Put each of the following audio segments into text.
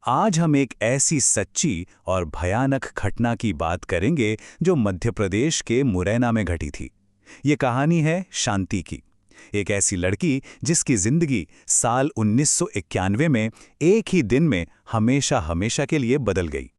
आज हम एक ऐसी सच्ची और भयानक घटना की बात करेंगे जो मध्य प्रदेश के मुरैना में घटी थी। ये कहानी है शांति की, एक ऐसी लड़की जिसकी जिंदगी साल 1991 में एक ही दिन में हमेशा हमेशा के लिए बदल गई।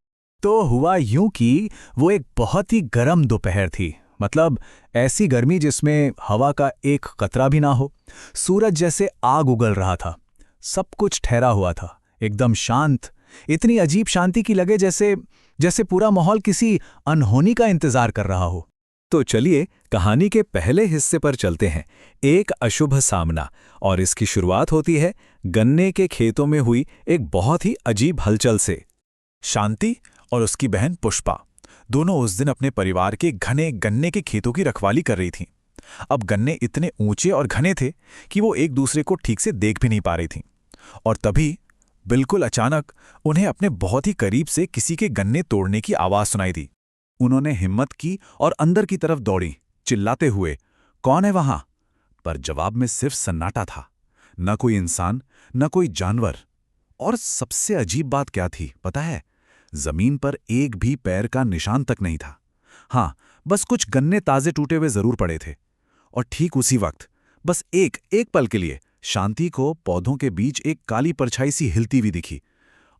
तो हुआ यूं कि वो एक बहुत ही गर्म दोपहर थी। मतलब ऐसी गर्मी जिसमें हवा का एक कतरा भी ना हो। सूरज जैसे आग उगल रहा था। सब कुछ ठहरा हुआ था, एकदम शांत। इतनी अजीब शांति की लगे जैसे जैसे पूरा माहौल किसी अनहोनी का इंतजार कर रहा हो। तो चलिए कहानी के पहले हिस्से पर चलते हैं, एक अशुभ सामना। और इसकी शुरुआत होती है गन्ने के खेतों में हुई एक बहुत ही अजीब हलचल से। शांति और उसकी बहन पुष्पा दोनों उस दिन अपने परिवार के घने गन्ने के खेतों की रखवाली कर रही थीं। अब गन्ने इतने ऊंचे और घने थे कि वो एक दूसरे को ठीक से देख भी नहीं पा रही थीं। और तभी बिल्कुल अचानक उन्हें अपने बहुत ही करीब से किसी के गन्ने तोड़ने की आवाज सुनाई दी। उन्होंने हिम्मत की और अंदर की तरफ दौड़ी, चिल्लाते हुए, कौन है वहां? पर जवाब में सिर्फ सन्नाटा था। न कोई इंसान, न कोई जानवर। और सबसे अजीब बात क्या थी पता है? जमीन पर एक भी पैर का निशान तक नहीं था। हाँ, बस कुछ गन्ने ताजे टूटे हुए जरूर पड़े थे। और ठीक उसी वक्त, बस एक पल के लिए शांति को पौधों के बीच एक काली परछाई सी हिलती हुई दिखी,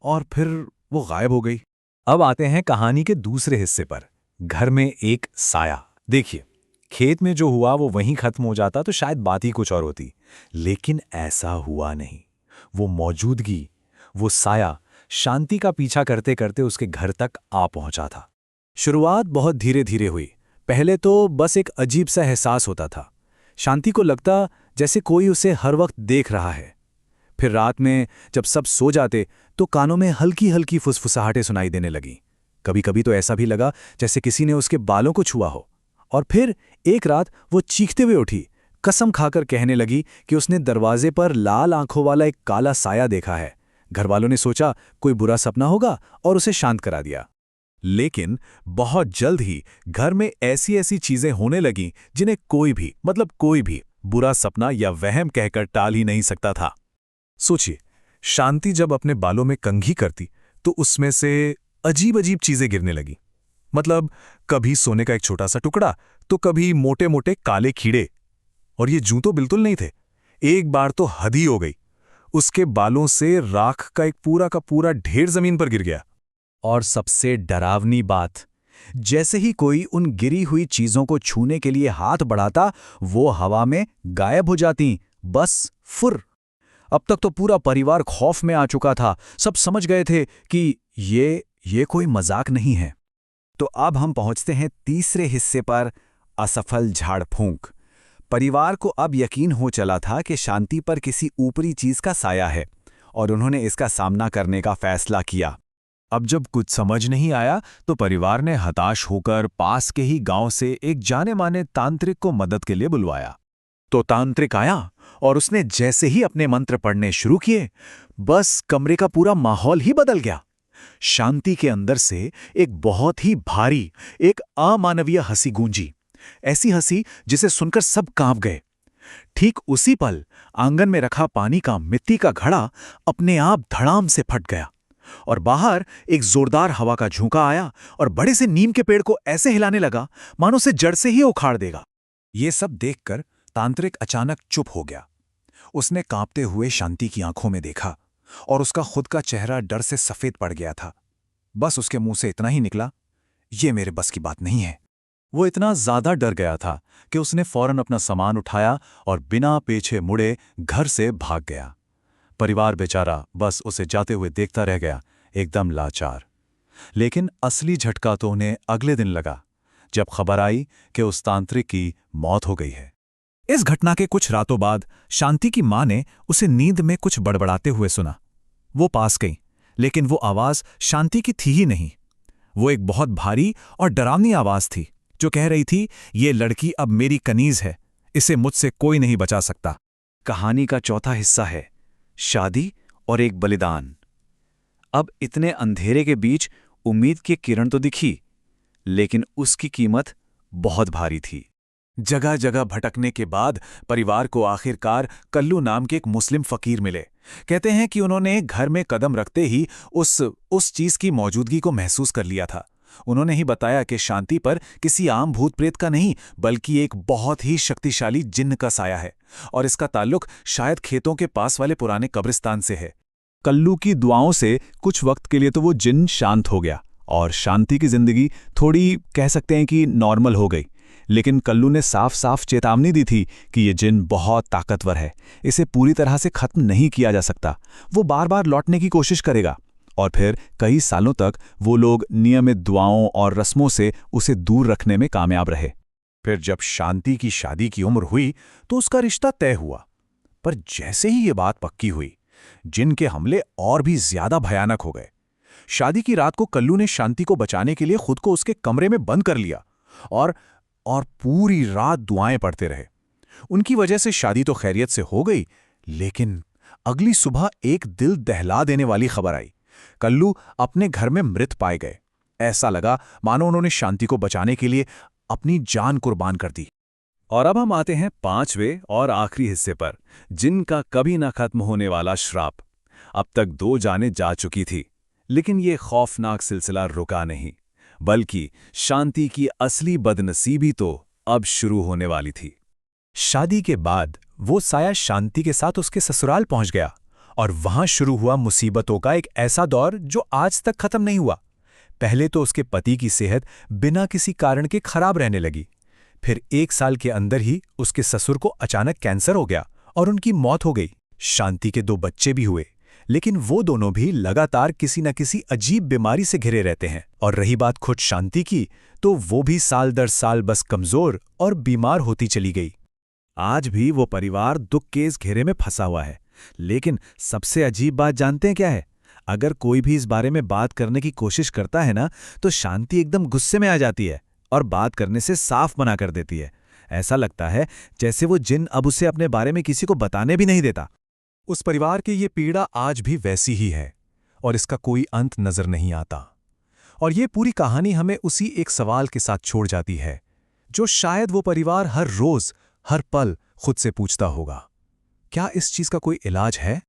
और फिर वो गायब हो गई। अब आते हैं कहानी के दूसरे हिस्से पर, घर में एक साया। देखिए, खेत में जो हुआ वो वहीं खत्म हो जाता तो शायद बात ही कुछ और होती, लेकिन ऐसा हुआ नहीं। वो मौजूदगी, वो साया शांति का पीछा करते करते उसके घर तक आ पहुंचा था। शुरुआत बहुत धीरे धीरे हुई। पहले तो बस एक अजीब सा एहसास होता था। शांति को लगता जैसे कोई उसे हर वक्त देख रहा है। फिर रात में जब सब सो जाते तो कानों में हल्की हल्की फुसफुसाहटें सुनाई देने लगीं। कभी कभी तो ऐसा भी लगा जैसे किसी ने उसके बालों को छुआ हो। और फिर एक रात वो चीखते हुए उठी, कसम खाकर कहने लगी कि उसने दरवाजे पर लाल आंखों वाला एक काला साया देखा है। घरवालों ने सोचा कोई बुरा सपना होगा और उसे शांत करा दिया। लेकिन बहुत जल्द ही घर में ऐसी ऐसी चीजें होने लगीं जिन्हें कोई भी, मतलब कोई भी, बुरा सपना या वहम कहकर टाल ही नहीं सकता था। सोचिए, शांति जब अपने बालों में कंघी करती तो उसमें से अजीब अजीब चीजें गिरने लगी। मतलब कभी सोने का एक छोटा सा टुकड़ा, तो कभी मोटे मोटे काले कीड़े। और ये जूं तो बिल्कुल नहीं थे। एक बार तो हद ही हो गई, उसके बालों से राख का एक पूरा का पूरा ढेर जमीन पर गिर गया। और सबसे डरावनी बात, जैसे ही कोई उन गिरी हुई चीजों को छूने के लिए हाथ बढ़ाता, वो हवा में गायब हो जाती। बस फुर। अब तक तो पूरा परिवार खौफ में आ चुका था। सब समझ गए थे कि ये कोई मजाक नहीं है। तो अब हम पहुंचते हैं तीसरे हिस्से पर, असफल झाड़ फूंक। परिवार को अब यकीन हो चला था कि शांति पर किसी ऊपरी चीज का साया है, और उन्होंने इसका सामना करने का फैसला किया। अब जब कुछ समझ नहीं आया तो परिवार ने हताश होकर पास के ही गांव से एक जाने माने तांत्रिक को मदद के लिए बुलवाया। तो तांत्रिक आया और उसने जैसे ही अपने मंत्र पढ़ने शुरू किए, बस कमरे का पूरा माहौल ही बदल गया। शांति के अंदर से एक बहुत ही भारी, एक अमानवीय हंसी गूंजी। ऐसी हंसी जिसे सुनकर सब कांप गए। ठीक उसी पल आंगन में रखा पानी का मिट्टी का घड़ा अपने आप धड़ाम से फट गया, और बाहर एक जोरदार हवा का झोंका आया और बड़े से नीम के पेड़ को ऐसे हिलाने लगा मानो से जड़ से ही उखाड़ देगा। ये सब देखकर तांत्रिक अचानक चुप हो गया। उसने कांपते हुए शांति की आंखों में देखा, और उसका खुद का चेहरा डर से सफेद पड़ गया था। बस उसके मुंह से इतना ही निकला, ये मेरे बस की बात नहीं है। वो इतना ज्यादा डर गया था कि उसने फौरन अपना सामान उठाया और बिना पीछे मुड़े घर से भाग गया। परिवार बेचारा बस उसे जाते हुए देखता रह गया, एकदम लाचार। लेकिन असली झटका तो उन्हें अगले दिन लगा, जब खबर आई कि उस तांत्रिक की मौत हो गई है। इस घटना के कुछ रातों बाद शांति की मां ने उसे नींद में कुछ बड़बड़ाते हुए सुना। वो पास गई, लेकिन वो आवाज शांति की थी ही नहीं। वो एक बहुत भारी और डरावनी आवाज थी जो कह रही थी, ये लड़की अब मेरी कनीज है, इसे मुझसे कोई नहीं बचा सकता। कहानी का चौथा हिस्सा है शादी और एक बलिदान। अब इतने अंधेरे के बीच उम्मीद की किरण तो दिखी, लेकिन उसकी कीमत बहुत भारी थी। जगह जगह भटकने के बाद परिवार को आखिरकार कल्लू नाम के एक मुस्लिम फकीर मिले। कहते हैं कि उन्होंने घर में कदम रखते ही उस चीज की मौजूदगी को महसूस कर लिया था। उन्होंने ही बताया कि शांति पर किसी आम भूत प्रेत का नहीं, बल्कि एक बहुत ही शक्तिशाली जिन्न का साया है, और इसका ताल्लुक शायद खेतों के पास वाले पुराने कब्रिस्तान से है। कल्लू की दुआओं से कुछ वक्त के लिए तो वो जिन्न शांत हो गया और शांति की जिंदगी थोड़ी कह सकते हैं कि नॉर्मल हो गई। लेकिन कल्लू ने साफ साफ चेतावनी दी थी कि ये जिन्न बहुत ताकतवर है, इसे पूरी तरह से खत्म नहीं किया जा सकता। वो बार बार लौटने की कोशिश करेगा। और फिर कई सालों तक वो लोग नियमित दुआओं और रस्मों से उसे दूर रखने में कामयाब रहे। फिर जब शांति की शादी की उम्र हुई तो उसका रिश्ता तय हुआ। पर जैसे ही ये बात पक्की हुई, जिन्न के हमले और भी ज्यादा भयानक हो गए। शादी की रात को कल्लू ने शांति को बचाने के लिए खुद को उसके कमरे में बंद कर लिया और पूरी रात दुआएं पढ़ते रहे। उनकी वजह से शादी तो खैरियत से हो गई, लेकिन अगली सुबह एक दिल दहला देने वाली खबर आई। कल्लू अपने घर में मृत पाए गए। ऐसा लगा मानो उन्होंने शांति को बचाने के लिए अपनी जान कुर्बान कर दी। और अब हम आते हैं 5वें और आखिरी हिस्से पर, जिनका कभी ना खत्म होने वाला श्राप। अब तक 2 जानें जा चुकी थी, लेकिन ये खौफनाक सिलसिला रुका नहीं, बल्कि शांति की असली बदनसीबी तो अब शुरू होने वाली थी। शादी के बाद वो साया शांति के साथ उसके ससुराल पहुंच गया और वहां शुरू हुआ मुसीबतों का एक ऐसा दौर जो आज तक खत्म नहीं हुआ। पहले तो उसके पति की सेहत बिना किसी कारण के खराब रहने लगी। फिर 1 साल के अंदर ही उसके ससुर को अचानक कैंसर हो गया और उनकी मौत हो गई। शांति के 2 बच्चे भी हुए, लेकिन वो दोनों भी लगातार किसी न किसी अजीब बीमारी से घिरे रहते हैं। और रही बात खुद शांति की, तो वो भी साल दर साल बस कमजोर और बीमार होती चली गई। आज भी वो परिवार दुख के इस घेरे में फंसा हुआ है। लेकिन सबसे अजीब बात जानते हैं क्या है? अगर कोई भी इस बारे में बात करने की कोशिश करता है ना, तो शांति एकदम गुस्से में आ जाती है और बात करने से साफ मना कर देती है। ऐसा लगता है जैसे वो जिन्न अब उसे अपने बारे में किसी को बताने भी नहीं देता। उस परिवार की ये पीड़ा आज भी वैसी ही है और इसका कोई अंत नजर नहीं आता। और ये पूरी कहानी हमें उसी एक सवाल के साथ छोड़ जाती है, जो शायद वो परिवार हर रोज हर पल खुद से पूछता होगा, क्या इस चीज का कोई इलाज है?